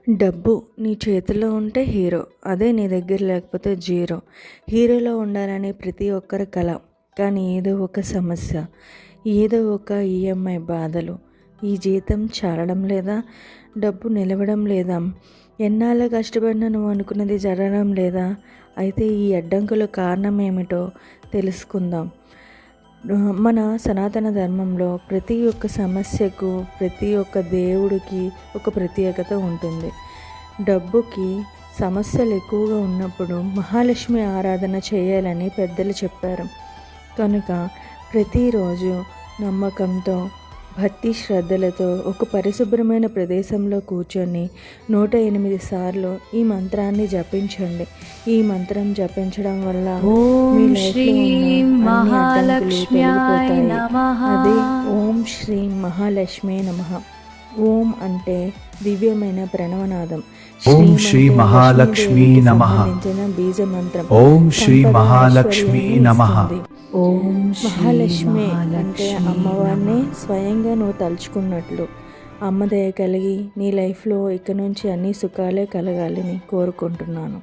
డబ్బు నీ చేతిలో ఉంటే హీరో, అదే నీ దగ్గర లేకపోతే జీరో. హీరోలో ఉండాలని ప్రతి ఒక్కరి కల, కానీ ఏదో ఒక సమస్య, ఏదో ఒక ఈఎంఐ బాధలు. ఈ జీతం చాలడం లేదా, డబ్బు నిలవడం లేదా, ఎన్నాళ్ళు కష్టపడినా నువ్వు అనుకున్నది జరగడం లేదా. అయితే ఈ అడ్డంకుల కారణం ఏమిటో తెలుసుకుందాం. మన సనాతన ధర్మంలో ప్రతి ఒక్క సమస్యకు, ప్రతి ఒక్క దేవుడికి ఒక ప్రత్యేకత ఉంటుంది. డబ్బుకి సమస్యలు ఎక్కువగా ఉన్నప్పుడు మహాలక్ష్మి ఆరాధన చేయాలని పెద్దలు చెప్పారు. కనుక ప్రతిరోజు నమ్మకంతో, భక్తి శ్రద్ధలతో ఒక పరిశుభ్రమైన ప్రదేశంలో కూర్చొని 108 సార్లు ఈ మంత్రాన్ని జపించండి. ఈ మంత్రం జపించడం వల్ల మీ లైఫ్లో ఉన్న అన్ని అడ్డంకులు తొలగిపోతాయి. అది ఓం శ్రీ మహాలక్ష్మి నమః. ఓం అంటే దివ్యమైన ప్రణవనాదం. ఓం శ్రీ మహాలక్ష్మి నమః. బీజ మంత్రం. ఓం శ్రీ మహాలక్ష్మి నమః. ఓం మహాలక్ష్మి అంటే అమ్మవారిని స్వయంగా నువ్వు తలుచుకున్నట్లు. అమ్మ దయ కలిగి నీ లైఫ్లో ఇక నుంచి అన్ని సుఖాలే కలగాలని కోరుకుంటున్నాను.